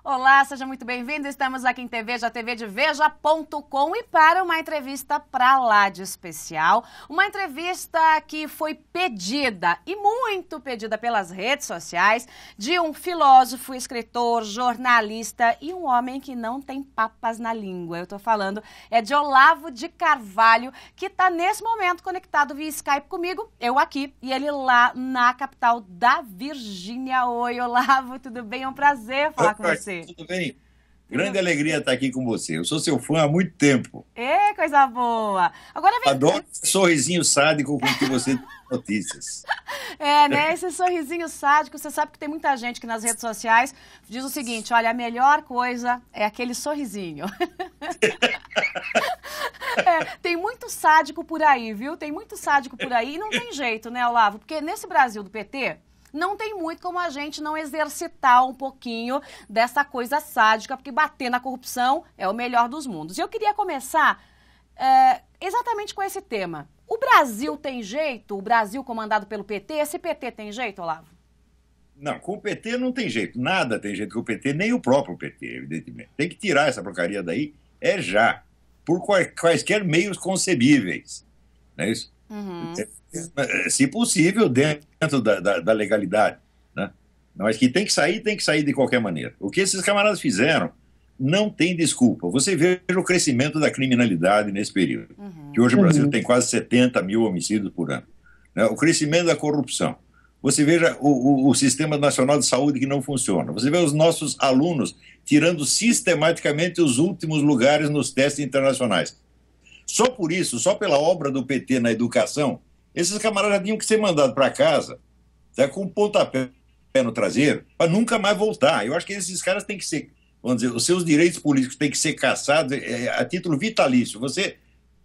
Olá, seja muito bem-vindo. Estamos aqui em Veja, TV de Veja.com e para uma entrevista pra lá de especial. Uma entrevista que foi pedida e muito pedida pelas redes sociais de um filósofo, escritor, jornalista e um homem que não tem papas na língua. Eu tô falando de Olavo de Carvalho, que tá nesse momento conectado via Skype comigo, eu aqui e ele lá na capital da Virgínia. Oi, Olavo, tudo bem? É um prazer falar com você. Tudo bem? Grande alegria estar aqui com você. Eu sou seu fã há muito tempo. Coisa boa. Agora vem... Adoro esse sorrisinho sádico com que você tem notícias. Né? Esse sorrisinho sádico, você sabe que tem muita gente que nas redes sociais diz o seguinte, olha, a melhor coisa é aquele sorrisinho. Tem muito sádico por aí, viu? Tem muito sádico por aí e não tem jeito, né, Olavo? Porque nesse Brasil do PT... não tem muito como a gente não exercitar um pouquinho dessa coisa sádica, porque bater na corrupção é o melhor dos mundos. E eu queria começar exatamente com esse tema. O Brasil tem jeito? O Brasil comandado pelo PT? Esse PT tem jeito, Olavo? Não, com o PT não tem jeito. Nada tem jeito com o PT, nem o próprio PT, evidentemente. Tem que tirar essa porcaria daí, já. Por quaisquer meios concebíveis. Não é isso? Uhum. Se possível, dentro da legalidade, né? Mas que tem que sair de qualquer maneira. O que esses camaradas fizeram não tem desculpa. Você veja o crescimento da criminalidade nesse período, que hoje o Brasil tem quase 70 mil homicídios por ano, né? O crescimento da corrupção. Você veja o Sistema Nacional de Saúde que não funciona. Você vê os nossos alunos tirando sistematicamente os últimos lugares nos testes internacionais. Só por isso, só pela obra do PT na educação, esses camaradas tinham que ser mandados para casa, tá, com um pontapé no traseiro, para nunca mais voltar. Eu acho que esses caras têm que ser, vamos dizer, os seus direitos políticos têm que ser cassados a título vitalício. Você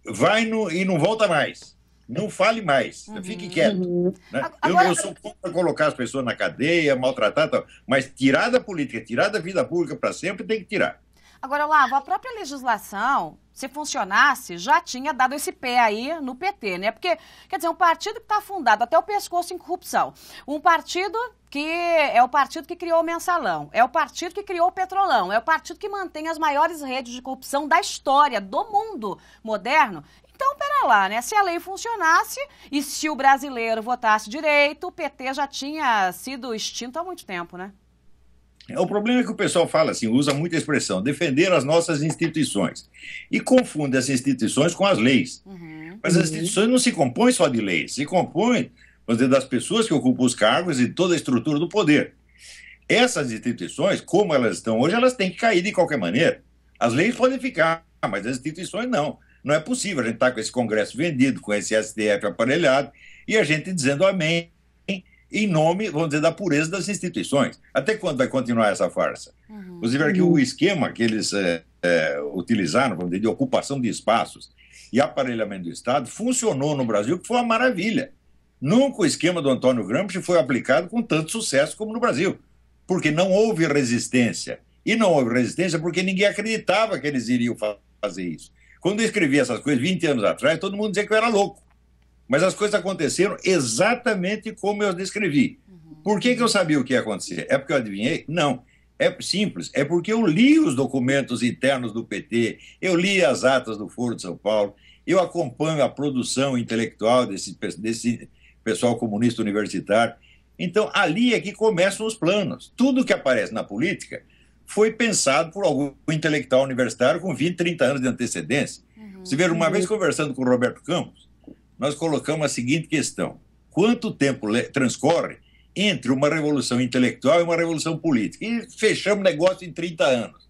vai e não volta mais. Não fale mais. Fique quieto. Né? Eu sou contra colocar as pessoas na cadeia, maltratar, tal, mas tirar da política, tirar da vida pública para sempre, tem que tirar. Agora, Olavo, a própria legislação, se funcionasse, já tinha dado esse pé aí no PT, né? Porque, quer dizer, um partido que está fundado até o pescoço em corrupção, um partido que é o partido que criou o Mensalão, é o partido que criou o Petrolão, é o partido que mantém as maiores redes de corrupção da história, do mundo moderno. Então, pera lá, né? Se a lei funcionasse e se o brasileiro votasse direito, o PT já tinha sido extinto há muito tempo, né? O problema é que o pessoal fala assim, usa muita expressão, defender as nossas instituições. E confunde as instituições com as leis. Mas as instituições não se compõem só de leis, se compõem, vamos dizer, das pessoas que ocupam os cargos e toda a estrutura do poder. Essas instituições, como elas estão hoje, elas têm que cair de qualquer maneira. As leis podem ficar, mas as instituições não. Não é possível a gente estar com esse Congresso vendido, com esse STF aparelhado, e a gente dizendo amém, em nome, vamos dizer, da pureza das instituições. Até quando vai continuar essa farsa? Você vê que o esquema que eles utilizaram, vamos dizer, de ocupação de espaços e aparelhamento do Estado, funcionou no Brasil, que foi uma maravilha. Nunca o esquema do Antônio Gramsci foi aplicado com tanto sucesso como no Brasil, porque não houve resistência. E não houve resistência porque ninguém acreditava que eles iriam fazer isso. Quando eu escrevi essas coisas 20 anos atrás, todo mundo dizia que eu era louco. Mas as coisas aconteceram exatamente como eu descrevi. Por que eu sabia o que ia acontecer? É porque eu adivinhei? Não. É simples. É porque eu li os documentos internos do PT, eu li as atas do Foro de São Paulo, eu acompanho a produção intelectual desse pessoal comunista universitário. Então, ali é que começam os planos. Tudo que aparece na política foi pensado por algum intelectual universitário com 20, 30 anos de antecedência. Você vê, uma vez conversando com o Roberto Campos, nós colocamos a seguinte questão: quanto tempo transcorre entre uma revolução intelectual e uma revolução política? E fechamos o negócio em 30 anos.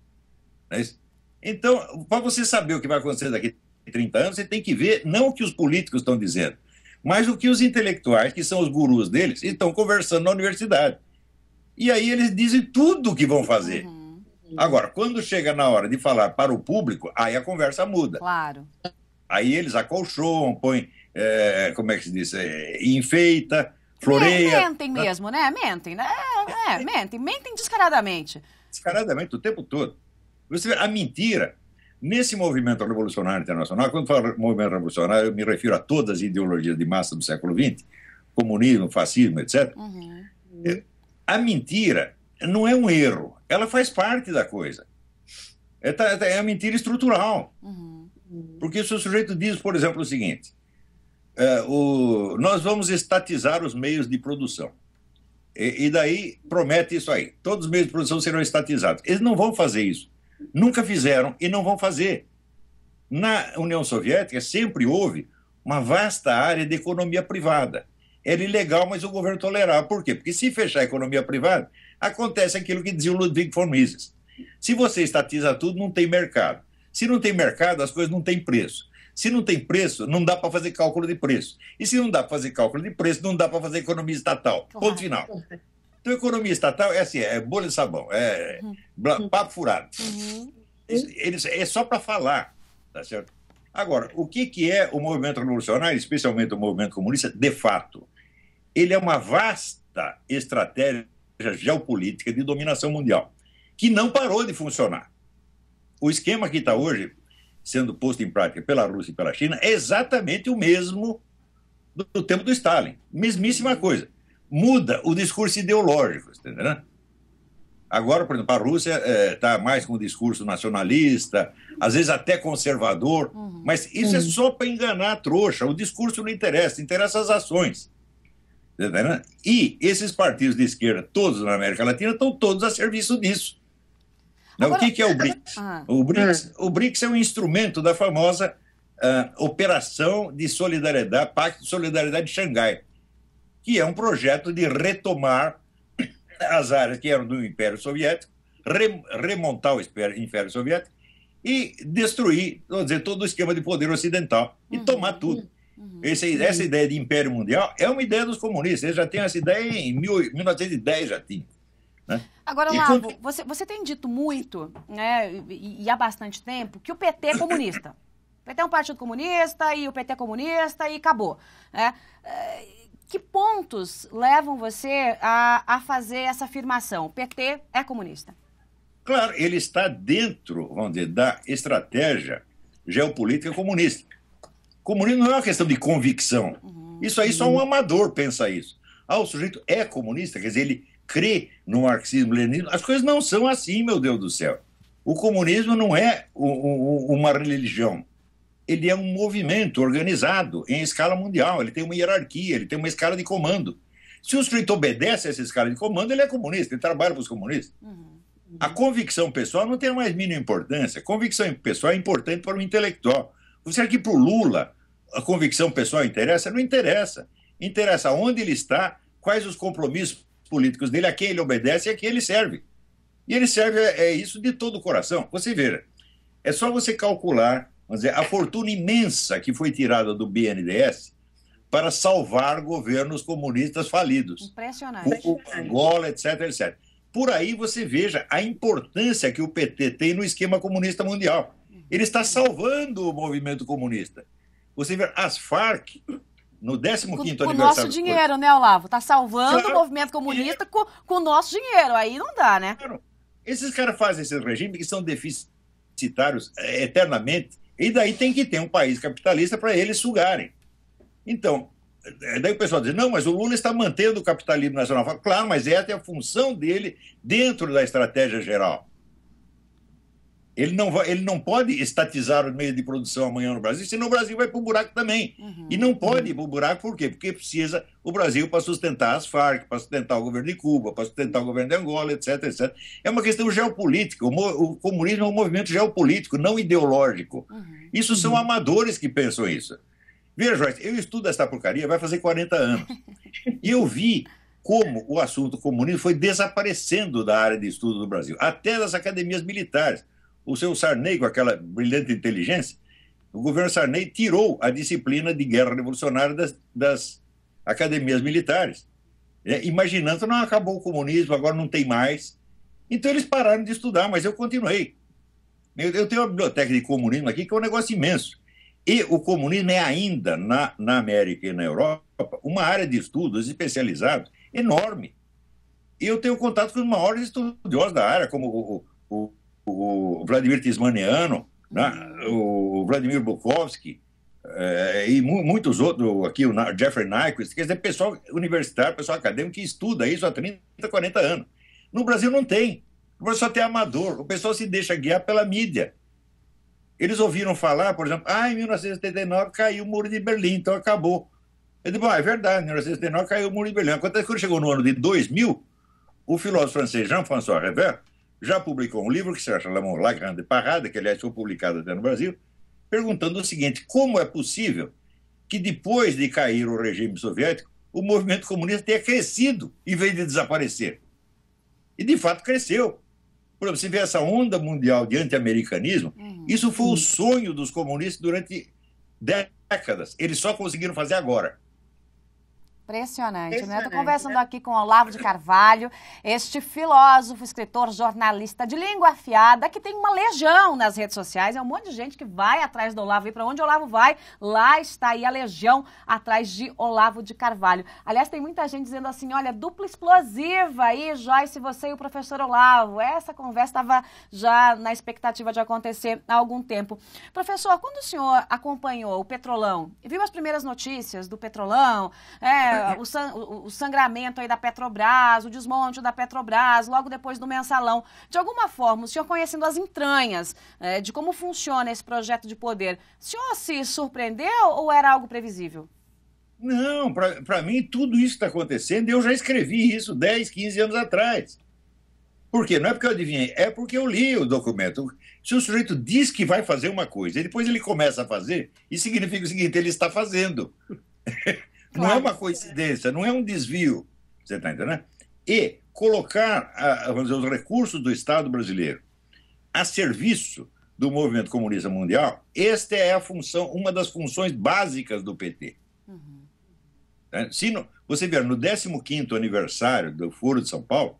Não é isso? Então, para você saber o que vai acontecer daqui a 30 anos, você tem que ver não o que os políticos estão dizendo, mas o que os intelectuais, que são os gurus deles, estão conversando na universidade. E aí eles dizem tudo o que vão fazer. Agora, quando chega na hora de falar para o público, aí a conversa muda. Claro. Aí eles acolchoam, põem, como é que se diz, enfeita, floreia. Mentem mesmo, né? Mentem, né? Mentem descaradamente. Descaradamente, o tempo todo. Você vê, a mentira, nesse movimento revolucionário internacional, quando eu falo movimento revolucionário, eu me refiro a todas as ideologias de massa do século XX, comunismo, fascismo, etc. A mentira não é um erro, ela faz parte da coisa. É a mentira estrutural. Porque se o sujeito diz, por exemplo, o seguinte, nós vamos estatizar os meios de produção. E daí promete isso aí. Todos os meios de produção serão estatizados. Eles não vão fazer isso. Nunca fizeram e não vão fazer. Na União Soviética sempre houve uma vasta área de economia privada. Era ilegal, mas o governo tolerava. Por quê? Porque se fechar a economia privada, acontece aquilo que dizia o Ludwig von Mises. Se você estatiza tudo, não tem mercado. Se não tem mercado, as coisas não têm preço. Se não tem preço, não dá para fazer cálculo de preço. E se não dá para fazer cálculo de preço, não dá para fazer economia estatal. Ponto final. Então, economia estatal é assim, é bolha de sabão, é papo furado. É só para falar, tá certo? Agora, o que é o movimento revolucionário, especialmente o movimento comunista, de fato? Ele é uma vasta estratégia geopolítica de dominação mundial, que não parou de funcionar. O esquema que está hoje sendo posto em prática pela Rússia e pela China é exatamente o mesmo do tempo do Stalin. Mesmíssima coisa. Muda o discurso ideológico, entendeu? Agora, por exemplo, a Rússia está mais com um discurso nacionalista, às vezes até conservador, mas isso é só para enganar a trouxa. O discurso não interessa, interessa as ações. Entendeu? E esses partidos de esquerda, todos na América Latina, estão todos a serviço disso. Agora, o que é o BRICS? O BRICS é um instrumento da famosa Operação de Solidariedade, Pacto de Solidariedade de Xangai, que é um projeto de retomar as áreas que eram do Império Soviético, remontar o Império Soviético e destruir, vamos dizer, todo o esquema de poder ocidental e tomar tudo. Essa ideia de Império Mundial é uma ideia dos comunistas. Eles já têm essa ideia em 1910, já tinha. Né? Agora, Olavo, você tem dito muito, né, e há bastante tempo, que o PT é comunista. O PT é um partido comunista e o PT é comunista e acabou. Né? Que pontos levam você a fazer essa afirmação? O PT é comunista. Claro, ele está dentro, vamos dizer, da estratégia geopolítica comunista. Comunismo não é uma questão de convicção. Isso aí só um amador pensa isso. O sujeito é comunista, quer dizer, ele crê no marxismo-leninismo. As coisas não são assim, meu Deus do céu. O comunismo não é uma religião. Ele é um movimento organizado em escala mundial. Ele tem uma hierarquia, ele tem uma escala de comando. Se o sujeito obedece a essa escala de comando, ele é comunista, ele trabalha para os comunistas. A convicção pessoal não tem a mais mínima importância. A convicção pessoal é importante para o intelectual. Você acha que para o Lula a convicção pessoal interessa? Não interessa. Interessa onde ele está, quais os compromissos políticos dele, a quem ele obedece e a quem ele serve. E ele serve isso de todo o coração. Você veja, é só você calcular, vamos dizer, a fortuna imensa que foi tirada do BNDES para salvar governos comunistas falidos. Impressionante. O Angola, etc, etc. Por aí você veja a importância que o PT tem no esquema comunista mundial. Ele está salvando o movimento comunista. Você vê as Farc, no 15º aniversário... Com o nosso dinheiro, né, Olavo? Está salvando o movimento comunista com o nosso dinheiro. Aí não dá, né? Claro. Esses caras fazem esses regimes que são deficitários eternamente, e daí tem que ter um país capitalista para eles sugarem. Então, daí o pessoal diz, não, mas o Lula está mantendo o capitalismo nacional. Claro, mas essa é a função dele dentro da estratégia geral. Ele não pode estatizar os meios de produção amanhã no Brasil, senão o Brasil vai para o buraco também. E não pode ir para o buraco, por quê? Porque precisa o Brasil para sustentar as Farc, para sustentar o governo de Cuba, para sustentar o governo de Angola, etc, etc. É uma questão geopolítica. O comunismo é um movimento geopolítico, não ideológico. Isso são amadores que pensam isso. Veja, Joyce, eu estudo essa porcaria, vai fazer 40 anos. E eu vi como o assunto comunismo foi desaparecendo da área de estudo do Brasil, até das academias militares. O seu Sarney, com aquela brilhante inteligência, o governo Sarney tirou a disciplina de guerra revolucionária das academias militares, imaginando, não, acabou o comunismo, agora não tem mais. Então eles pararam de estudar, mas eu continuei. Eu tenho uma biblioteca de comunismo aqui, que é um negócio imenso. E o comunismo é ainda, na América e na Europa, uma área de estudos especializados enorme. E eu tenho contato com os maiores estudiosos da área, como o Vladimir Tismaniano, né? O Vladimir Bukovsky, e muitos outros, aqui o Jeffrey Nyquist, quer dizer, pessoal universitário, pessoal acadêmico que estuda isso há 30, 40 anos. No Brasil não tem. O pessoal é amador, o pessoal se deixa guiar pela mídia. Eles ouviram falar, por exemplo, em 1979 caiu o Muro de Berlim, então acabou. Eu digo, é verdade, em 1979 caiu o Muro de Berlim. Acontece que quando chegou no ano de 2000, o filósofo francês Jean-François Révert já publicou um livro que se chama La Grande Parade, que aliás foi publicado até no Brasil, perguntando o seguinte: como é possível que depois de cair o regime soviético, o movimento comunista tenha crescido em vez de desaparecer? E de fato cresceu. Por exemplo, você vê essa onda mundial de anti-americanismo, isso foi o sonho dos comunistas durante décadas. Eles só conseguiram fazer agora. Impressionante, né? Estou conversando aqui com Olavo de Carvalho, este filósofo, escritor, jornalista de língua afiada, que tem uma legião nas redes sociais. É um monte de gente que vai atrás do Olavo. E para onde o Olavo vai, lá está aí a legião atrás de Olavo de Carvalho. Aliás, tem muita gente dizendo assim, olha, dupla explosiva aí, Joyce, você e o professor Olavo. Essa conversa estava já na expectativa de acontecer há algum tempo. Professor, quando o senhor acompanhou o Petrolão e viu as primeiras notícias do Petrolão, o sangramento aí da Petrobras, o desmonte da Petrobras, logo depois do mensalão. De alguma forma, o senhor conhecendo as entranhas de como funciona esse projeto de poder, o senhor se surpreendeu ou era algo previsível? Não, para mim tudo isso está acontecendo e eu já escrevi isso 10, 15 anos atrás. Por quê? Não é porque eu adivinhei, é porque eu li o documento. Se o sujeito diz que vai fazer uma coisa e depois ele começa a fazer, isso significa o seguinte: ele está fazendo. Não é uma coincidência, não é um desvio, você está entendendo? E colocar vamos dizer, os recursos do Estado brasileiro a serviço do movimento comunista mundial, esta é a função, uma das funções básicas do PT. Você vê, no 15º aniversário do Foro de São Paulo,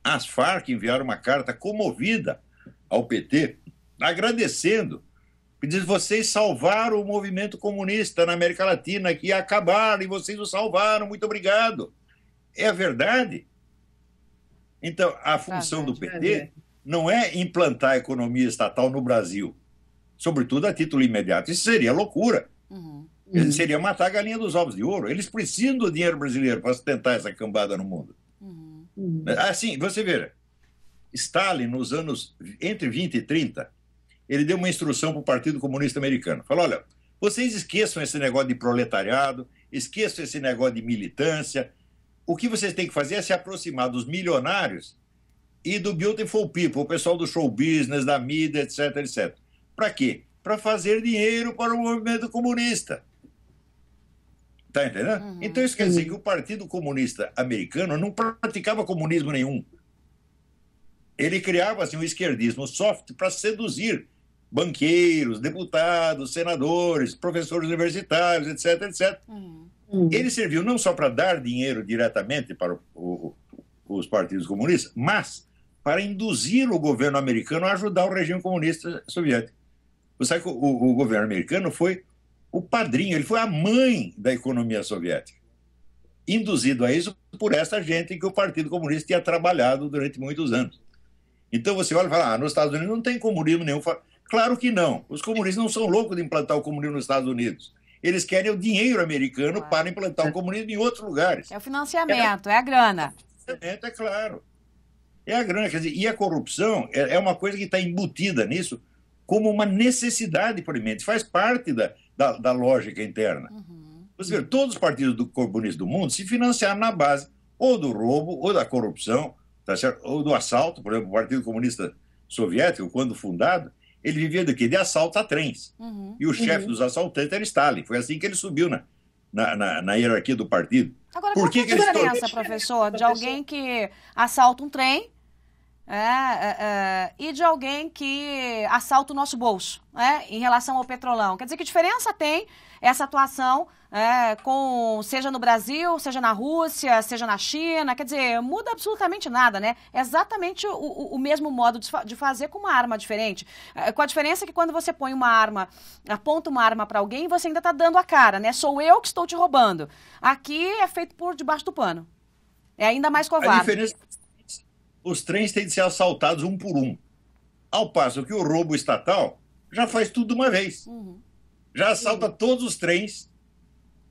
as Farc enviaram uma carta comovida ao PT, agradecendo. Diz: vocês salvaram o movimento comunista na América Latina, que ia acabar, e vocês o salvaram, muito obrigado. É a verdade. Então, a função do PT não é implantar a economia estatal no Brasil, sobretudo a título imediato. Isso seria loucura. Seria matar a galinha dos ovos de ouro. Eles precisam do dinheiro brasileiro para sustentar essa cambada no mundo. Assim, você veja, Stalin, nos anos entre 20 e 30, ele deu uma instrução para o Partido Comunista Americano. Falou: olha, vocês esqueçam esse negócio de proletariado, esqueçam esse negócio de militância. O que vocês têm que fazer é se aproximar dos milionários e do beautiful people, o pessoal do show business, da mídia, etc, etc. Para quê? Para fazer dinheiro para o movimento comunista. Está entendendo? Então isso quer dizer que o Partido Comunista Americano não praticava comunismo nenhum. Ele criava assim, um esquerdismo soft para seduzir banqueiros, deputados, senadores, professores universitários, etc, etc. Ele serviu não só para dar dinheiro diretamente para os partidos comunistas, mas para induzir o governo americano a ajudar o regime comunista soviético. Você sabe que o governo americano foi o padrinho, ele foi a mãe da economia soviética, induzido a isso por essa gente que o Partido Comunista tinha trabalhado durante muitos anos. Então você olha e fala: nos Estados Unidos não tem comunismo nenhum. Claro que não. Os comunistas não são loucos de implantar o comunismo nos Estados Unidos. Eles querem o dinheiro americano para implantar o comunismo em outros lugares. É o financiamento, é a grana. O financiamento, é claro. É a grana. Quer dizer, e a corrupção é uma coisa que está embutida nisso como uma necessidade, por mim. Faz parte da lógica interna. Você vê, todos os partidos comunistas do mundo se financiaram na base ou do roubo, ou da corrupção, tá certo? Ou do assalto. Por exemplo, o Partido Comunista Soviético, quando fundado, ele vivia do quê? De assaltos a trens. E o chefe dos assaltantes era Stalin. Foi assim que ele subiu na hierarquia do partido. Agora, qual é a diferença, professor, de alguém que assalta um trem e de alguém que assalta o nosso bolso em relação ao Petrolão? Quer dizer, que diferença tem essa atuação seja no Brasil, seja na Rússia, seja na China? Quer dizer, muda absolutamente nada, né? É exatamente o mesmo modo de fazer com uma arma diferente. Com a diferença que quando você põe uma arma, aponta uma arma para alguém, você ainda está dando a cara, né? Sou eu que estou te roubando. Aqui é feito por debaixo do pano. É ainda mais covarde. A diferença: os trens têm de ser assaltados um por um. Ao passo que o roubo estatal já faz tudo de uma vez. Já assalta todos os trens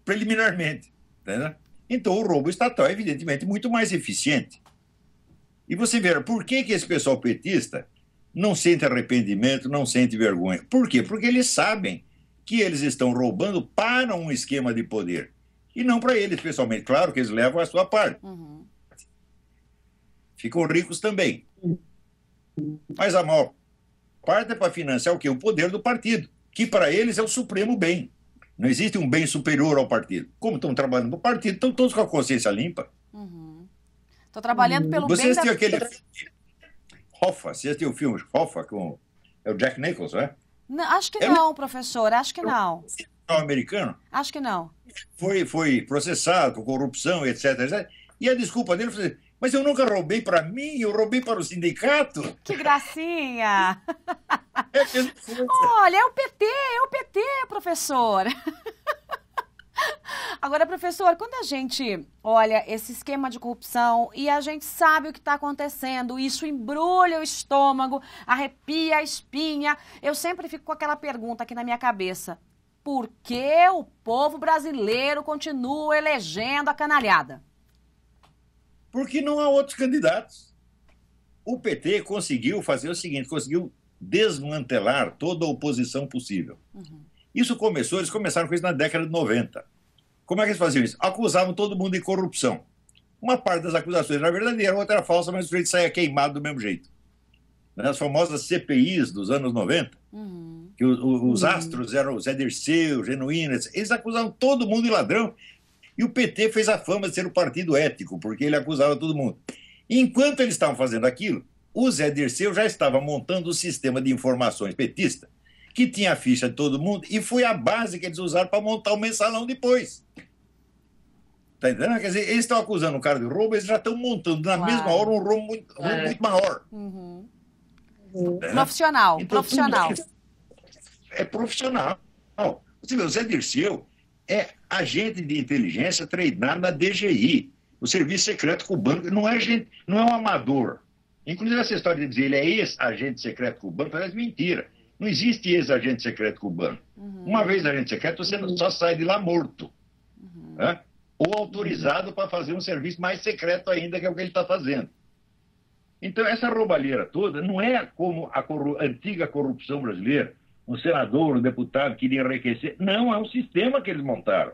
preliminarmente. Entendeu? Então o roubo estatal é evidentemente muito mais eficiente. E você vê, por que esse pessoal petista não sente arrependimento, não sente vergonha? Por quê? Porque eles sabem que eles estão roubando para um esquema de poder. E não para eles, pessoalmente. Claro que eles levam a sua parte. Ficam ricos também. Mas a maior parte é para financiar o quê? O poder do partido, que para eles é o supremo bem. Não existe um bem superior ao partido. Como estão trabalhando no partido, estão todos com a consciência limpa. Estou trabalhando pelo Você bem da... assistiu aquele filme Hoffa? Você assistiu o filme Hoffa com é o Jack Nicholson, né? Não, acho que não, professor, acho que não. É um americano. Acho que não. Foi processado por corrupção, etc, etc. E a desculpa dele foi: mas eu nunca roubei para mim, eu roubei para o sindicato. Que gracinha! É Olha, é o PT, professor. Agora, professor, quando a gente olha esse esquema de corrupção e a gente sabe o que está acontecendo, isso embrulha o estômago, arrepia a espinha, eu sempre fico com aquela pergunta aqui na minha cabeça: por que o povo brasileiro continua elegendo a canalhada? Porque não há outros candidatos. O PT conseguiu fazer o seguinte, conseguiu desmantelar toda a oposição possível. Eles começaram com isso na década de 90. Como é que eles faziam isso? Acusavam todo mundo de corrupção. Uma parte das acusações era verdadeira, a outra era falsa, mas o sujeito saía queimado do mesmo jeito. Nas famosas CPIs dos anos 90, que os astros eram o Zé Dirceu, Genuíno, eles acusavam todo mundo de ladrão. E o PT fez a fama de ser um partido ético, porque ele acusava todo mundo. E enquanto eles estavam fazendo aquilo, o Zé Dirceu já estava montando o sistema de informações petista, que tinha a ficha de todo mundo, e foi a base que eles usaram para montar o mensalão depois. Está entendendo? Quer dizer, eles estão acusando o cara de roubo, eles já estão montando na mesma hora um roubo muito maior. Profissional, então, profissional. É profissional. Você vê, o Zé Dirceu é agente de inteligência treinado na DGI, o Serviço Secreto Cubano. Não é um amador. Inclusive, essa história de dizer ele é ex-agente secreto cubano parece mentira. Não existe ex-agente secreto cubano. Uma vez agente secreto, você só sai de lá morto. Né? Ou autorizado para fazer um serviço mais secreto ainda, que é o que ele está fazendo. Então, essa roubalheira toda não é como a antiga corrupção brasileira, um senador, um deputado queria enriquecer. Não, é um sistema que eles montaram.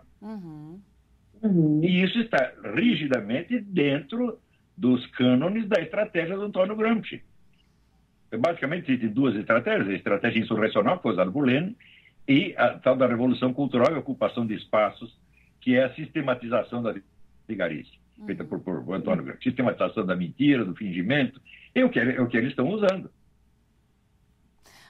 E isso está rigidamente dentro dos cânones da estratégia do Antônio Gramsci. Basicamente, existem duas estratégias: a estratégia insurrecional, que foi usada por Lenin, e a tal da revolução cultural e ocupação de espaços, que é a sistematização da vigarice, feita por Antônio Gramsci. Sistematização da mentira, do fingimento, é o que eles estão usando.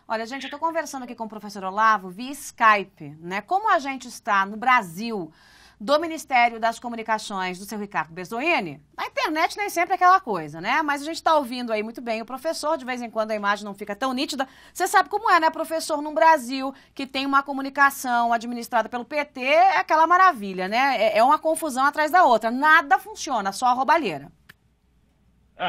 Olha, gente, eu estou conversando aqui com o professor Olavo via Skype, né? Como a gente está no Brasil, do Ministério das Comunicações, do seu Ricardo Berzoini, na internet nem sempre é aquela coisa, né? Mas a gente está ouvindo aí muito bem o professor, de vez em quando a imagem não fica tão nítida. Você sabe como é, né, professor? No Brasil, que tem uma comunicação administrada pelo PT, é aquela maravilha, né? É uma confusão atrás da outra. Nada funciona, só a roubalheira.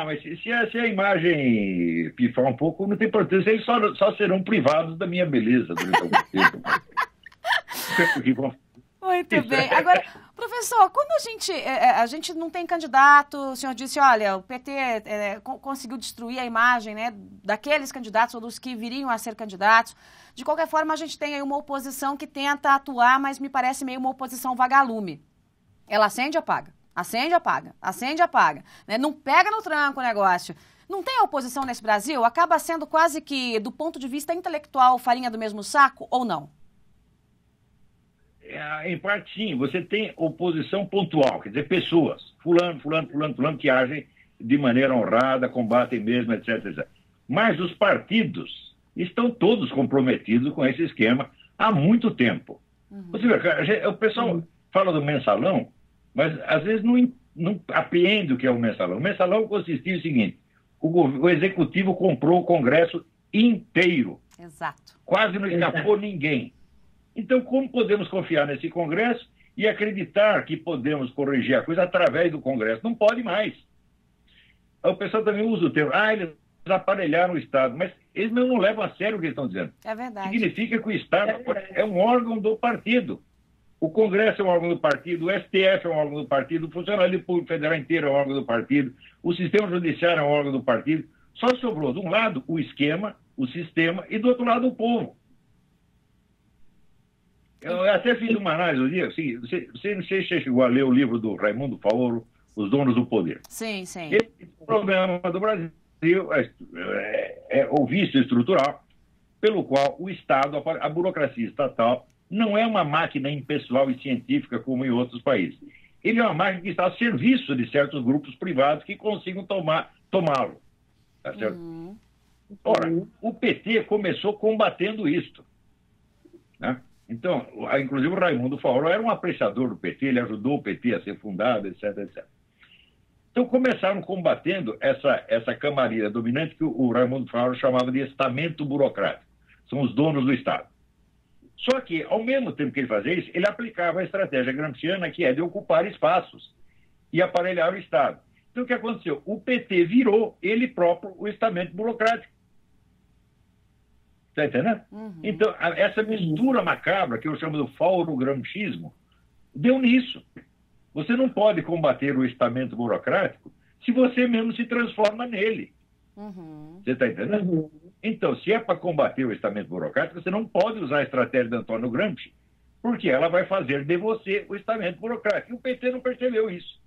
Mas se a imagem pifar um pouco, não tem importância. Eles só serão privados da minha beleza durante algum tempo. Muito bem. Agora, professor, quando a gente não tem candidato, o senhor disse, olha, o PT conseguiu destruir a imagem, né, daqueles candidatos ou dos que viriam a ser candidatos. De qualquer forma, a gente tem aí uma oposição que tenta atuar, mas me parece meio uma oposição vagalume. Ela acende e apaga. Acende e apaga, acende e apaga. Né? Não pega no tranco o negócio. Não tem oposição nesse Brasil? Acaba sendo quase que, do ponto de vista intelectual, farinha do mesmo saco ou não? Em parte, sim. Você tem oposição pontual, quer dizer, pessoas, fulano, que agem de maneira honrada, combatem mesmo, etc, etc. Mas os partidos estão todos comprometidos com esse esquema há muito tempo. Você vê, o pessoal fala do mensalão, mas às vezes não apreende o que é o mensalão. O mensalão consistia no seguinte: o executivo comprou o Congresso inteiro. Exato. Quase não escapou ninguém. Então, como podemos confiar nesse Congresso e acreditar que podemos corrigir a coisa através do Congresso? Não pode mais. O pessoal também usa o termo, eles aparelharam o Estado, mas eles não levam a sério o que eles estão dizendo. É verdade. Significa que o Estado é um órgão do partido. O Congresso é um órgão do partido, o STF é um órgão do partido, o Funcionário Público Federal inteiro é um órgão do partido, o Sistema Judiciário é um órgão do partido. Só sobrou, de um lado, o esquema, o sistema, e do outro lado, o povo. Eu até fiz uma análise um dia, assim, você chegou a ler o livro do Raimundo Faoro, Os Donos do Poder. Sim, sim. Esse problema do Brasil é o vício estrutural, pelo qual o Estado, a burocracia estatal, não é uma máquina impessoal e científica como em outros países. Ele é uma máquina que está a serviço de certos grupos privados que consigam tomá-lo. Tá certo? Ora, o PT começou combatendo isto, né? Então, inclusive o Raimundo Faoro era um apreciador do PT, ele ajudou o PT a ser fundado, etc, etc. Então, começaram combatendo essa camarilha dominante que o Raimundo Faoro chamava de estamento burocrático. São os donos do Estado. Só que, ao mesmo tempo que ele fazia isso, ele aplicava a estratégia gramsciana, que é de ocupar espaços e aparelhar o Estado. Então, o que aconteceu? O PT virou, ele próprio, o estamento burocrático. Está entendendo? Então, essa mistura macabra, que eu chamo de fauro-gramscismo, deu nisso. Você não pode combater o estamento burocrático se você mesmo se transforma nele. Você está entendendo? Então, se é para combater o estamento burocrático, você não pode usar a estratégia de Antônio Gramsci, porque ela vai fazer de você o estamento burocrático. E o PT não percebeu isso.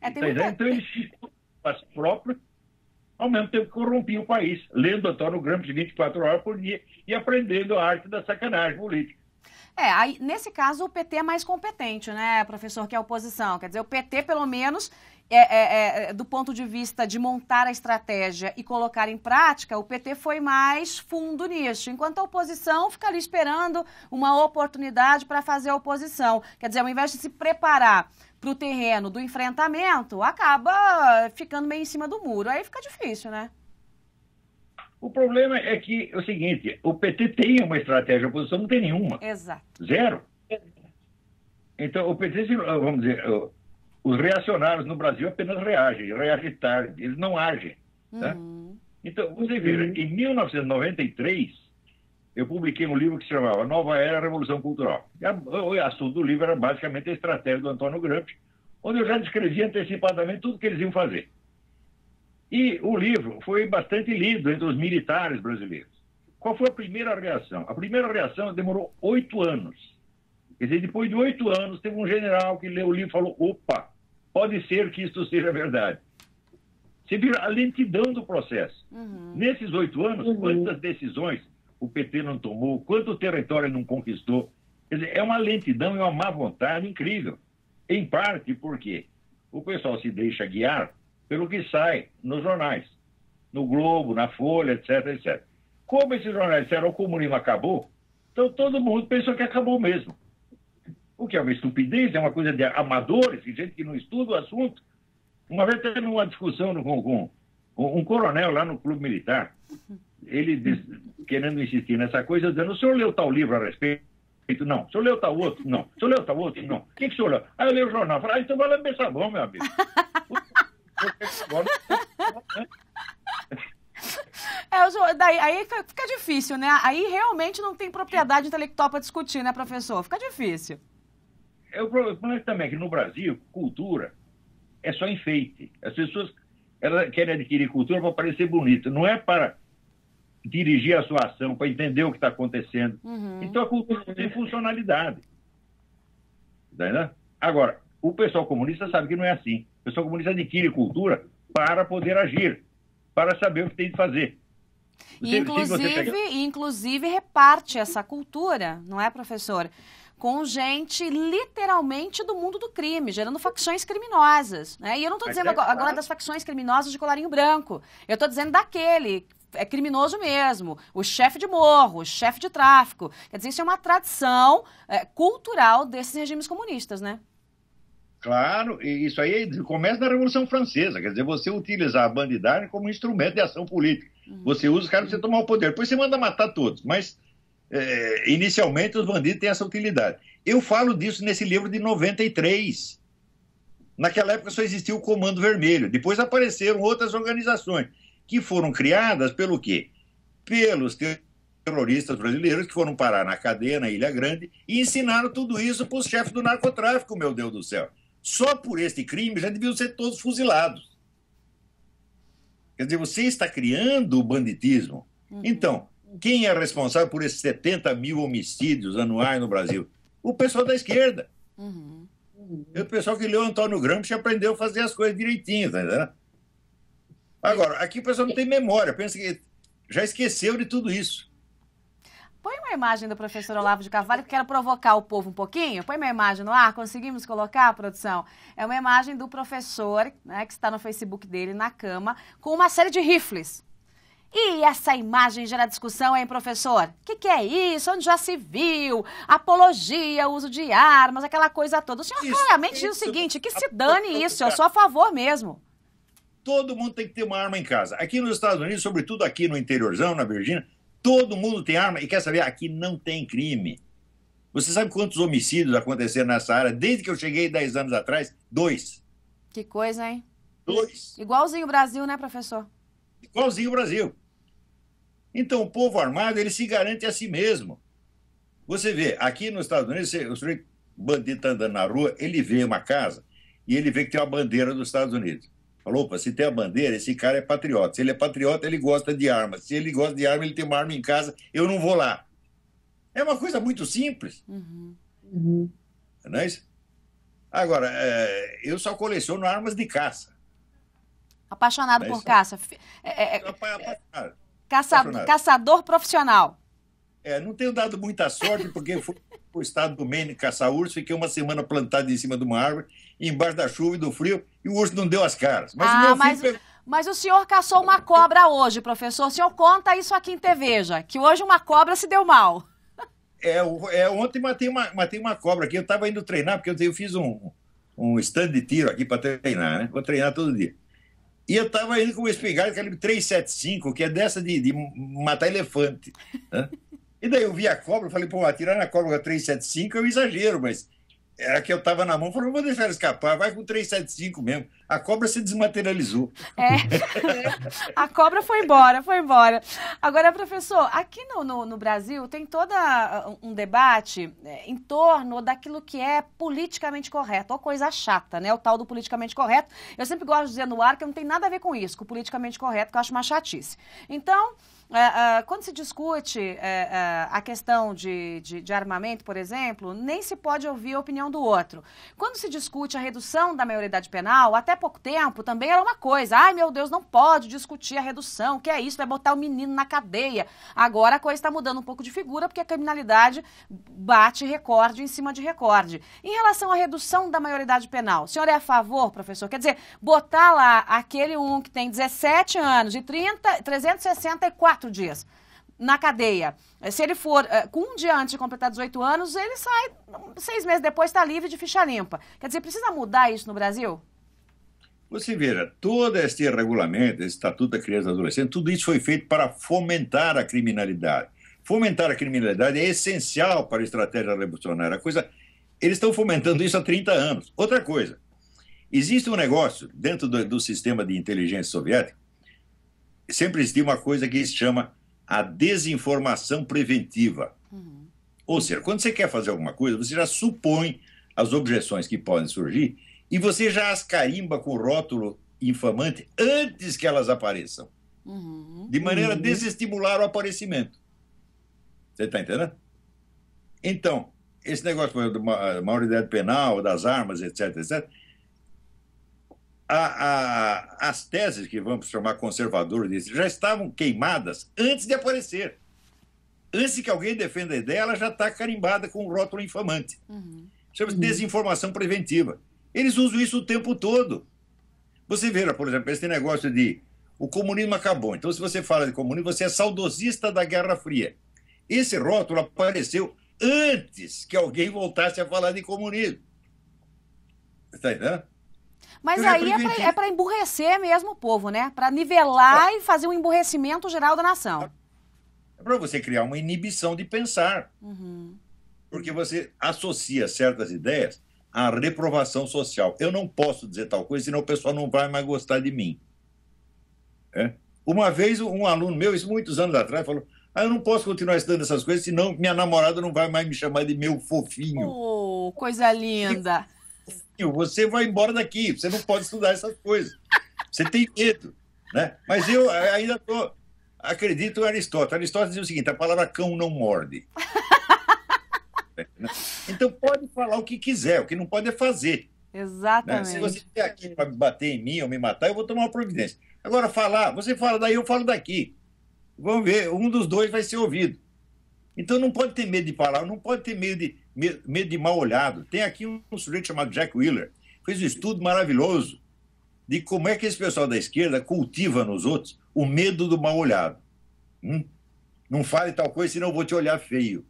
Então, ele ficou próprio, ao mesmo tempo que corrompia o país, lendo Antônio Gramsci 24 horas por dia e aprendendo a arte da sacanagem política. Aí, nesse caso, o PT é mais competente, né, professor, que a oposição. Quer dizer, o PT, pelo menos, do ponto de vista de montar a estratégia e colocar em prática, o PT foi mais fundo nisso, enquanto a oposição fica ali esperando uma oportunidade para fazer a oposição. Quer dizer, ao invés de se preparar para o terreno do enfrentamento, acaba ficando meio em cima do muro. Aí fica difícil, né? O problema é que é o seguinte, o PT tem uma estratégia, a oposição não tem nenhuma. Exato. Zero. Então, o PT, vamos dizer, os reacionários no Brasil apenas reagem tarde, eles não agem. Tá? Então, você veja, em 1993, eu publiquei um livro que se chamava Nova Era, Revolução Cultural. O assunto do livro era basicamente a estratégia do Antônio Gramsci, onde eu já descrevia antecipadamente tudo que eles iam fazer. E o livro foi bastante lido entre os militares brasileiros. Qual foi a primeira reação? A primeira reação demorou 8 anos. Quer dizer, depois de 8 anos, teve um general que leu o livro e falou, opa, pode ser que isso seja verdade. Você vira a lentidão do processo. Nesses 8 anos, quantas decisões o PT não tomou, quanto território ele não conquistou. Quer dizer, é uma lentidão e uma má vontade incrível. Em parte porque o pessoal se deixa guiar pelo que sai nos jornais, no Globo, na Folha, etc, etc. Como esses jornais disseram o comunismo acabou, então todo mundo pensou que acabou mesmo. O que é uma estupidez, é uma coisa de amadores, de gente que não estuda o assunto. Uma vez teve uma discussão com um coronel lá no clube militar, ele querendo insistir nessa coisa, dizendo, o senhor leu tal livro a respeito? Não. O senhor leu tal outro? Não. O senhor leu tal outro? Não. O que o senhor leu? Aí eu leio o jornal. Falei, então vai lamber sabão, meu amigo. Daí, aí fica difícil, né? Aí realmente não tem propriedade intelectual para discutir, né, professor? Fica difícil. O problema também é que no Brasil, cultura é só enfeite. As pessoas elas querem adquirir cultura para parecer bonito, não é para dirigir a sua ação, para entender o que está acontecendo. Então a cultura não tem funcionalidade. Tá? Agora, o pessoal comunista sabe que não é assim. O pessoal comunista adquire cultura para poder agir, para saber o que tem de fazer. Inclusive reparte essa cultura, não é, professor? Com gente literalmente do mundo do crime, gerando facções criminosas. Né? E eu não estou dizendo agora das facções criminosas de colarinho branco. Eu estou dizendo daquele, é criminoso mesmo, o chefe de morro, o chefe de tráfico. Quer dizer, isso é uma tradição cultural desses regimes comunistas, né? Claro, e isso aí começa na Revolução Francesa, quer dizer, você utilizar a bandidagem como instrumento de ação política. Você usa os caras para você tomar o poder, depois você manda matar todos, mas inicialmente os bandidos têm essa utilidade. Eu falo disso nesse livro de 93. Naquela época só existia o Comando Vermelho, depois apareceram outras organizações que foram criadas pelo quê? Pelos terroristas brasileiros que foram parar na cadeia, na Ilha Grande, e ensinaram tudo isso para os chefes do narcotráfico, meu Deus do céu. Só por este crime já deviam ser todos fuzilados. Quer dizer, você está criando o banditismo. Então, quem é responsável por esses 70 mil homicídios anuais no Brasil? O pessoal da esquerda. É o pessoal que leu Antônio Gramsci e aprendeu a fazer as coisas direitinho, tá entendendo? Agora, aqui o pessoal não tem memória, pensa que já esqueceu de tudo isso. Põe uma imagem do professor Olavo de Carvalho, que quero provocar o povo um pouquinho. Põe uma imagem no ar, conseguimos colocar, produção? É uma imagem do professor, né, que está no Facebook dele, na cama, com uma série de rifles. E essa imagem gera discussão, hein, professor? O que é isso? Onde já se viu? Apologia, uso de armas, aquela coisa toda. O senhor claramente diz o seguinte, que se dane isso, eu sou a favor mesmo. Todo mundo tem que ter uma arma em casa. Aqui nos Estados Unidos, sobretudo aqui no interiorzão, na Virgínia, todo mundo tem arma e quer saber, aqui não tem crime. Você sabe quantos homicídios aconteceram nessa área desde que eu cheguei 10 anos atrás? 2. Que coisa, hein? 2. Igualzinho o Brasil, né, professor? Igualzinho o Brasil. Então, o povo armado, ele se garante a si mesmo. Você vê, aqui nos Estados Unidos, o bandido está andando na rua, ele vê uma casa e ele vê que tem uma bandeira dos Estados Unidos. Falou, opa, se tem a bandeira, esse cara é patriota. Se ele é patriota, ele gosta de armas. Se ele gosta de arma, ele tem uma arma em casa, eu não vou lá. É uma coisa muito simples. Não é isso? Agora, eu só coleciono armas de caça. Apaixonado por caça. Apaixonado. Caçador profissional. Não tenho dado muita sorte, porque fui para o estado do Maine caçar urso, fiquei uma semana plantado em cima de uma árvore, embaixo da chuva e do frio, e o urso não deu as caras. Mas o senhor caçou uma cobra hoje, professor. O senhor conta isso aqui em TVja, que hoje uma cobra se deu mal. Ontem matei uma cobra aqui. Eu estava indo treinar, porque eu fiz um stand de tiro aqui para treinar, né? Vou treinar todo dia. E eu estava indo com uma espingarda calibre 375, que é dessa de matar elefante. Né? E daí eu vi a cobra, falei, pô, atirar na cobra com 375 é um exagero, mas era que eu estava na mão, falei, não vou deixar ela escapar, vai com 375 mesmo. A cobra se desmaterializou. A cobra foi embora, foi embora. Agora, professor, aqui no Brasil tem todo um debate em torno daquilo que é politicamente correto, ou coisa chata, né? O tal do politicamente correto. Eu sempre gosto de dizer no ar que não tem nada a ver com isso, com o politicamente correto, que eu acho uma chatice. Então, quando se discute a questão de armamento, por exemplo, nem se pode ouvir a opinião do outro. Quando se discute a redução da maioridade penal, até pouco tempo também era uma coisa. Ai, meu Deus, não pode discutir a redução, que é isso, vai botar o menino na cadeia. Agora a coisa está mudando um pouco de figura, porque a criminalidade bate recorde em cima de recorde. Em relação à redução da maioridade penal, o senhor é a favor, professor? Quer dizer, botar lá aquele que tem 17 anos e 364 dias na cadeia. Se ele for com um dia antes de completar 18 anos, ele sai, 6 meses depois está livre de ficha limpa. Quer dizer, precisa mudar isso no Brasil? Você veja, todo este regulamento, esse Estatuto da Criança e do Adolescente, tudo isso foi feito para fomentar a criminalidade. Fomentar a criminalidade é essencial para a estratégia revolucionária. Eles estão fomentando isso há 30 anos. Outra coisa, existe um negócio dentro do sistema de inteligência soviética, sempre existiu uma coisa que se chama a desinformação preventiva. Ou seja, quando você quer fazer alguma coisa, você já supõe as objeções que podem surgir e você já as carimba com o rótulo infamante antes que elas apareçam. De maneira a desestimular o aparecimento. Você está entendendo? Então, esse negócio da maioridade penal, das armas, etc., etc., as teses que vamos chamar conservadoras já estavam queimadas antes de aparecer. Antes que alguém defenda a ideia, ela já está carimbada com um rótulo infamante. Chama-se desinformação preventiva. Eles usam isso o tempo todo. Você vê, por exemplo, esse negócio de o comunismo acabou. Então, se você fala de comunismo, você é saudosista da Guerra Fria. Esse rótulo apareceu antes que alguém voltasse a falar de comunismo. Está entendendo? Mas aí é para emburrecer mesmo o povo, né? Para nivelar e fazer um emburrecimento geral da nação. É para você criar uma inibição de pensar. Porque você associa certas ideias à reprovação social. Eu não posso dizer tal coisa, senão o pessoal não vai mais gostar de mim. Uma vez um aluno meu, isso muitos anos atrás, falou, Aí eu não posso continuar estudando essas coisas, senão minha namorada não vai mais me chamar de meu fofinho. Oh, coisa linda. Você vai embora daqui, você não pode estudar essas coisas. Você tem medo, né? Mas eu ainda acredito em Aristóteles. Aristóteles diz o seguinte: a palavra cão não morde. Então pode falar o que quiser, o que não pode é fazer. Exatamente. Né? Se você estiver aqui para bater em mim ou me matar, eu vou tomar uma providência. Agora, você fala daí, eu falo daqui. Vamos ver, um dos dois vai ser ouvido. Então não pode ter medo de falar, não pode ter medo de mal olhado. Tem aqui um sujeito chamado Jack Wheeler, fez um estudo maravilhoso de como é que esse pessoal da esquerda cultiva nos outros o medo do mal olhado. Não fale tal coisa, senão eu vou te olhar feio.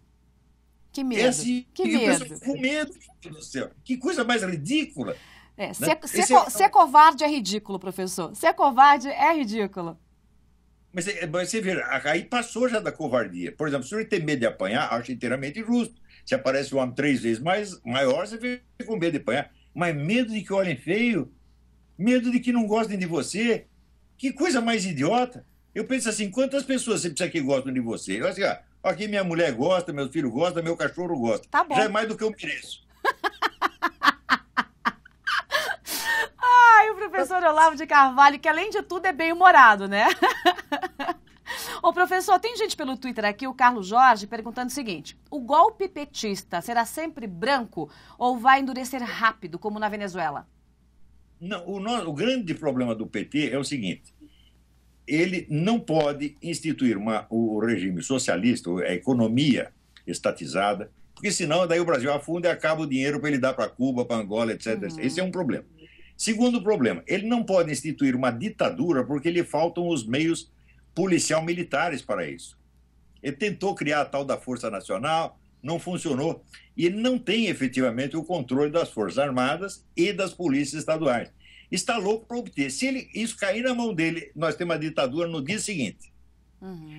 Que medo, assim, que medo. Com medo, meu Deus do céu. Que coisa mais ridícula. Né? Ser covarde é ridículo, professor. Ser covarde é ridículo. Mas você vê, aí passou já da covardia. Por exemplo, se você tem medo de apanhar, acho inteiramente justo. Se aparece um homem 3 vezes maior, você fica com medo de apanhar. Mas medo de que olhem feio, medo de que não gostem de você, que coisa mais idiota. Eu penso assim, quantas pessoas você precisa que gostam de você? Eu assim, aqui minha mulher gosta, meu filho gosta, meu cachorro gosta. Tá bom. Já é mais do que eu mereço. Ai, o professor Olavo de Carvalho, que além de tudo é bem-humorado, né? Ô, professor, tem gente pelo Twitter aqui, o Carlos Jorge, perguntando o seguinte: o golpe petista será sempre branco ou vai endurecer rápido, como na Venezuela? Não, o grande problema do PT é o seguinte: ele não pode instituir o regime socialista, a economia estatizada, porque senão daí o Brasil afunda e acaba o dinheiro para ele dar para Cuba, para Angola, etc. Esse é um problema. Segundo problema, ele não pode instituir uma ditadura porque lhe faltam os meios policial-militares para isso. Ele tentou criar a tal da Força Nacional, não funcionou, e ele não tem efetivamente o controle das Forças Armadas e das polícias estaduais. Está louco para obter. Se isso cair na mão dele, nós temos uma ditadura no dia seguinte.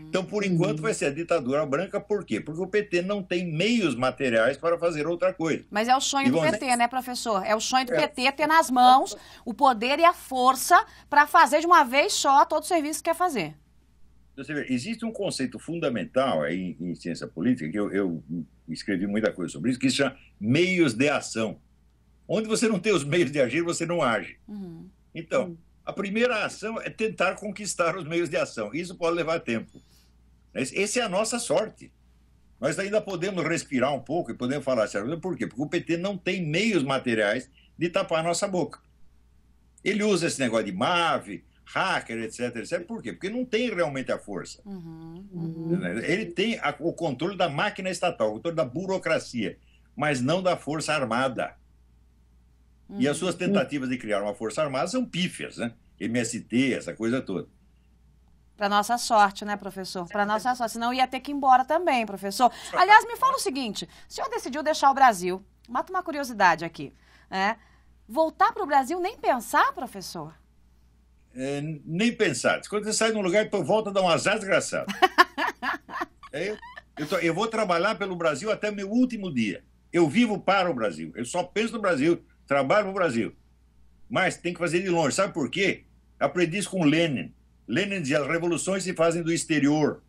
Então, por enquanto, vai ser a ditadura branca. Por quê? Porque o PT não tem meios materiais para fazer outra coisa. Mas é o sonho do PT, né, professor? É o sonho do PT ter nas mãos o poder e a força para fazer de uma vez só todo o serviço que quer fazer. Você vê, existe um conceito fundamental aí em ciência política, que eu escrevi muita coisa sobre isso, que se chama meios de ação. Onde você não tem os meios de agir, você não age. Então, a primeira ação é tentar conquistar os meios de ação. Isso pode levar tempo. Essa é a nossa sorte. Nós ainda podemos respirar um pouco e podemos falar sério. Por quê? Porque o PT não tem meios materiais de tapar a nossa boca. Ele usa esse negócio de MAV, hacker, etc, etc. Por quê? Porque não tem realmente a força. Ele tem o controle da máquina estatal, o controle da burocracia, mas não da força armada. E as suas tentativas de criar uma força armada são pífias, né? MST, essa coisa toda. Para nossa sorte, né, professor? Para nossa sorte. Senão ia ter que ir embora também, professor. Aliás, me fala o seguinte: o senhor decidiu deixar o Brasil. Mata uma curiosidade aqui. Voltar para o Brasil nem pensar, professor? Nem pensar. Quando você sai de um lugar, depois volta a dar um azar desgraçado. Eu vou trabalhar pelo Brasil até meu último dia. Eu vivo para o Brasil. Eu só penso no Brasil. Trabalho para o Brasil. Mas tem que fazer de longe. Sabe por quê? Aprendi isso com Lenin. Lenin dizia: as revoluções se fazem do exterior.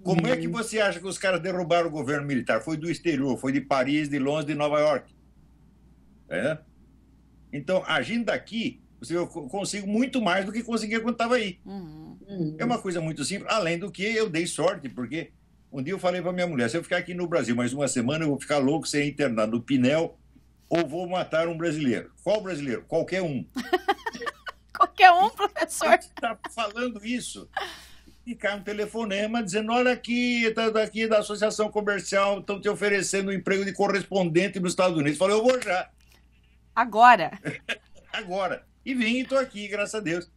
Como é que você acha que os caras derrubaram o governo militar? Foi do exterior, foi de Paris, de Londres, de Nova York. Então, agindo daqui, eu consigo muito mais do que conseguia quando estava aí. É uma coisa muito simples. Além do que eu dei sorte, porque um dia eu falei para minha mulher: se eu ficar aqui no Brasil mais uma semana, eu vou ficar louco ser internado no Pinel ou vou matar um brasileiro. Qual brasileiro? Qualquer um. Qualquer um, professor. Você está falando isso. E cai um telefonema dizendo: olha aqui, daqui da Associação Comercial, estão te oferecendo um emprego de correspondente nos Estados Unidos. Eu falei: eu vou já. Agora. Agora. E vim e estou aqui, graças a Deus.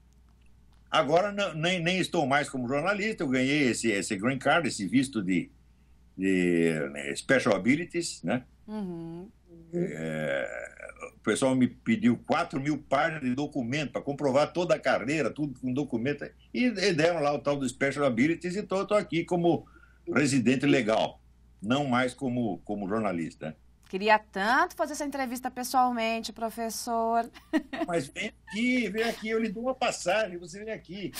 Agora nem estou mais como jornalista, eu ganhei esse green card, esse visto de special abilities, né? O pessoal me pediu 4.000 páginas de documento para comprovar toda a carreira, tudo com documento, e deram lá o tal do special abilities, e estou aqui como residente legal, não mais como jornalista. Queria tanto fazer essa entrevista pessoalmente, professor. Mas vem aqui, eu lhe dou uma passagem, você vem aqui.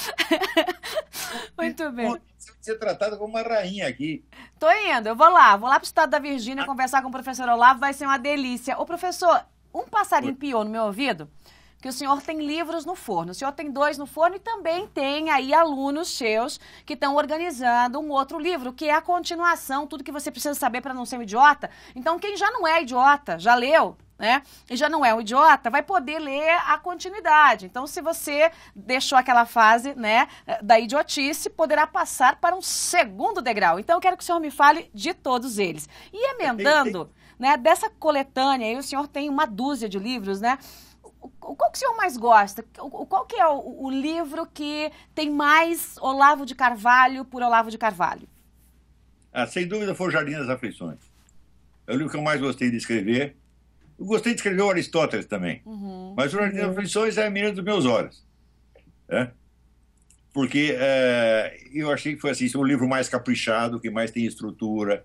Muito bem. Você vai ser tratada como uma rainha aqui. Tô indo, eu vou lá pro estado da Virgínia conversar com o professor Olavo, vai ser uma delícia. Ô, professor, um passarinho piou no meu ouvido que o senhor tem livros no forno. O senhor tem 2 no forno e também tem aí alunos seus que estão organizando um outro livro, que é a continuação, tudo que você precisa saber para não ser um idiota. Então, quem já não é idiota, já leu, né? E já não é um idiota, vai poder ler a continuidade. Então, se você deixou aquela fase, né, da idiotice, poderá passar para um segundo degrau. Então, eu quero que o senhor me fale de todos eles. E emendando, né, dessa coletânea, aí o senhor tem uma dúzia de livros, né? Qual que o senhor mais gosta? Qual que é o livro que tem mais Olavo de Carvalho por Olavo de Carvalho? Sem dúvida foi o Jardim das Aflições. É o livro que eu mais gostei de escrever. Eu gostei de escrever o Aristóteles também. Mas o Jardim das Aflições é a menina dos meus olhos. Porque eu achei que foi assim, um livro mais caprichado, que mais tem estrutura,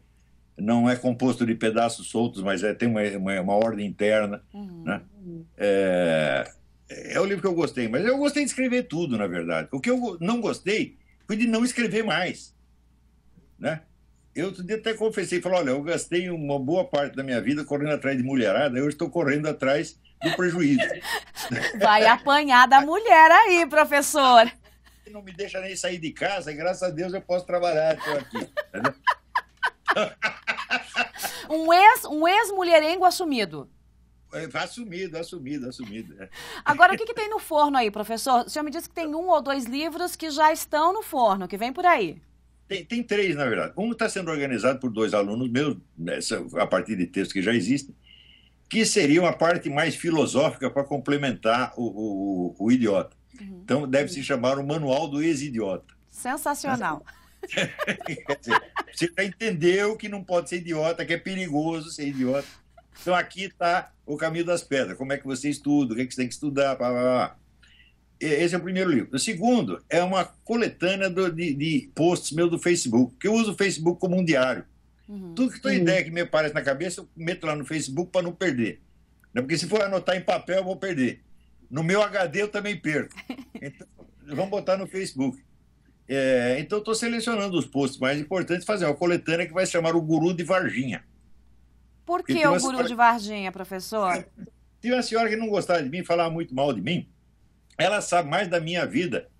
não é composto de pedaços soltos, mas tem uma ordem interna. Né? É o livro que eu gostei, mas eu gostei de escrever tudo, na verdade. O que eu não gostei foi de não escrever mais. Né? Eu outro dia até confessei, falei, olha, eu gastei uma boa parte da minha vida correndo atrás de mulherada, eu estou correndo atrás do prejuízo. Vai apanhar da mulher aí, professor. Não me deixa nem sair de casa, e graças a Deus eu posso trabalhar, estou aqui. Entendeu? Um ex-mulherengo assumido. Assumido. Agora, o que tem no forno aí, professor? O senhor me disse que tem 1 ou 2 livros que já estão no forno, que vem por aí. Tem 3, na verdade. Um está sendo organizado por 2 alunos meus, a partir de textos que já existem, que seria uma parte mais filosófica para complementar o idiota. Então, deve se chamar o Manual do Ex-Idiota. Sensacional. Quer dizer, você já entendeu que não pode ser idiota, que é perigoso ser idiota. Então, aqui está o caminho das pedras. Como é que você estuda, o que, é que você tem que estudar, blá, blá, blá. Esse é o primeiro livro. O segundo é uma coletânea de posts meus do Facebook, que eu uso o Facebook como um diário. Tudo que tem ideia que me aparece na cabeça, eu meto lá no Facebook para não perder. Porque se for anotar em papel, eu vou perder. No meu HD eu também perco. Então, vamos botar no Facebook. Então, estou selecionando os posts mais importantes, fazer uma coletânea que vai se chamar o Guru de Varginha. Por que o Guru de Varginha, professor? Tinha uma senhora que não gostava de mim, falava muito mal de mim. Ela sabe mais da minha vida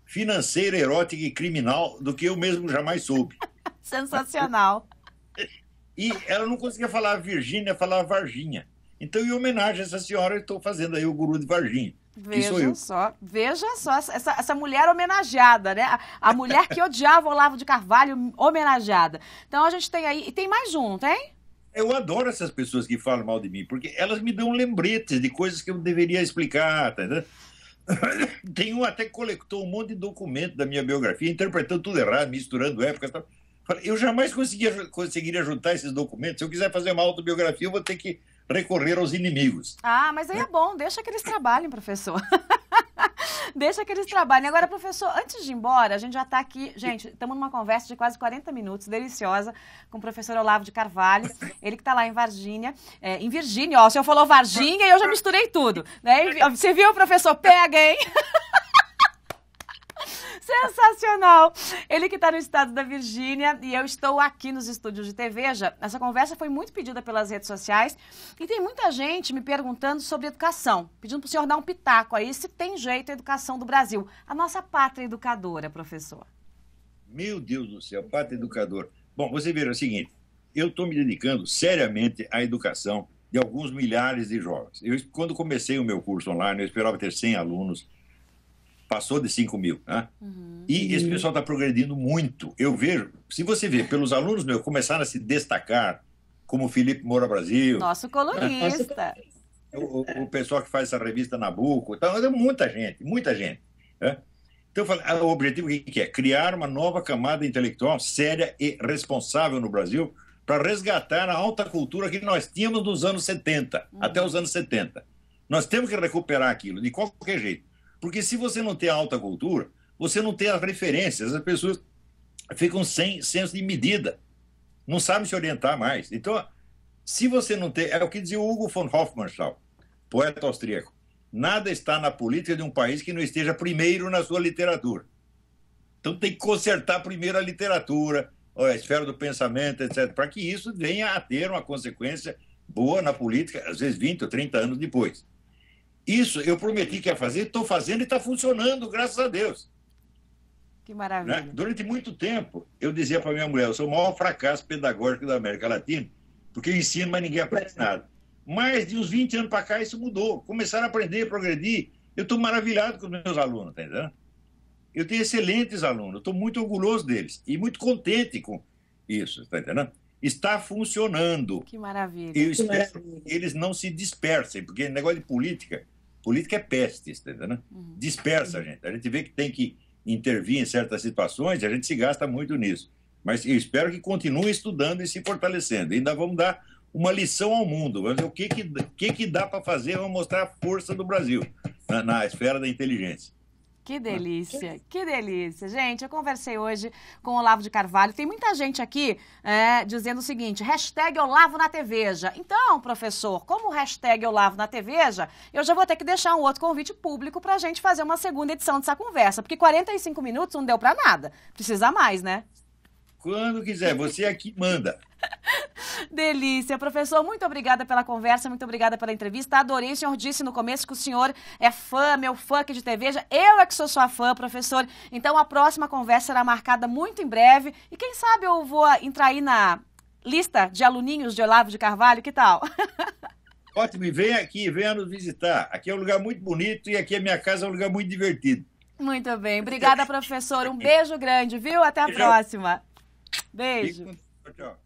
financeira, erótica e criminal do que eu mesmo jamais soube. Sensacional. E ela não conseguia falar Virgínia, falava Varginha. Então, em homenagem a essa senhora, eu estou fazendo aí o Guru de Varginha. Veja só, essa mulher homenageada, né? A mulher que odiava o Olavo de Carvalho, homenageada. Então, a gente tem aí... E tem mais um, tem? Eu adoro essas pessoas que falam mal de mim, porque elas me dão lembretes de coisas que eu deveria explicar, tá entendendo? Tem um até que coletou um monte de documento da minha biografia, interpretando tudo errado, misturando épocas. Tal. Eu jamais conseguiria juntar esses documentos. Se eu quiser fazer uma autobiografia, eu vou ter que recorrer aos inimigos. Mas aí é bom, deixa que eles trabalhem, professor. Deixa que eles trabalhem. Agora, professor, antes de ir embora, a gente já está aqui, gente, estamos numa conversa de quase 40 minutos, deliciosa, com o professor Olavo de Carvalho, ele que está lá em Varginha, em Virgínia, ó, o senhor falou Varginha e eu já misturei tudo, né? Você viu, professor? Pega, hein? Sensacional! Ele que está no estado da Virgínia e eu estou aqui nos estúdios de TV. Veja, essa conversa foi muito pedida pelas redes sociais e tem muita gente me perguntando sobre educação, pedindo para o senhor dar um pitaco aí se tem jeito a educação do Brasil. A nossa pátria educadora, professor. Meu Deus do céu, pátria educadora. Bom, você vê, é o seguinte, eu estou me dedicando seriamente à educação de alguns milhares de jovens. Quando comecei o meu curso online, eu esperava ter 100 alunos, passou de 5 mil, né? E esse pessoal está progredindo muito. Eu vejo, se você vê, pelos alunos meus começaram a se destacar, como o Felipe Moura Brasil. Nosso colunista. O pessoal que faz essa revista Nabucco. Então, muita gente. Né? Então, eu falei, o objetivo que é? Criar uma nova camada intelectual séria e responsável no Brasil para resgatar a alta cultura que nós tínhamos nos anos 70, até os anos 70. Nós temos que recuperar aquilo, de qualquer jeito. Porque se você não tem a alta cultura, você não tem as referências, as pessoas ficam sem senso de medida, não sabem se orientar mais. Então, Se você não tem... É o que dizia o Hugo von Hofmannsthal, poeta austríaco. Nada está na política de um país que não esteja primeiro na sua literatura. Então tem que consertar primeiro a literatura, a esfera do pensamento, etc., para que isso venha a ter uma consequência boa na política, às vezes 20 ou 30 anos depois. Isso eu prometi que ia fazer, estou fazendo e está funcionando, graças a Deus. Que maravilha. Né? Durante muito tempo, eu dizia para minha mulher, eu sou o maior fracasso pedagógico da América Latina, porque eu ensino, mas ninguém aprende nada. Mas de uns 20 anos para cá, isso mudou. Começaram a aprender, a progredir. Eu estou maravilhado com os meus alunos, tá entendendo? Eu tenho excelentes alunos, estou muito orgulhoso deles e muito contente com isso, está entendendo? Está funcionando. Que maravilha. Eu espero que eles não se dispersem, porque negócio de política é peste, está entendendo? Dispersa a gente. A gente vê que tem que intervir em certas situações e a gente se gasta muito nisso. Mas eu espero que continue estudando e se fortalecendo. Ainda vamos dar uma lição ao mundo. Vamos ver o que dá para fazer, vamos mostrar a força do Brasil na esfera da inteligência. Que delícia, que delícia. Gente, eu conversei hoje com o Olavo de Carvalho. Tem muita gente aqui dizendo o seguinte, hashtag Olavo na TVeja. Então, professor, como o hashtag Olavo na TVeja, eu já vou ter que deixar um outro convite público para a gente fazer uma segunda edição dessa conversa, porque 45 minutos não deu para nada. Precisa mais, né? Quando quiser, você aqui manda. Delícia. Professor, muito obrigada pela conversa, muito obrigada pela entrevista. Adorei, o senhor disse no começo que o senhor é fã, meu fã aqui de TVeja. Eu é que sou sua fã, professor. Então a próxima conversa será marcada muito em breve. E quem sabe eu vou entrar aí na lista de aluninhos de Olavo de Carvalho, que tal? Ótimo, e vem aqui, venha nos visitar. Aqui é um lugar muito bonito e aqui a minha casa é um lugar muito divertido. Muito bem. Obrigada, professor. Um beijo grande, viu? Até a próxima. Beijo. Tchau.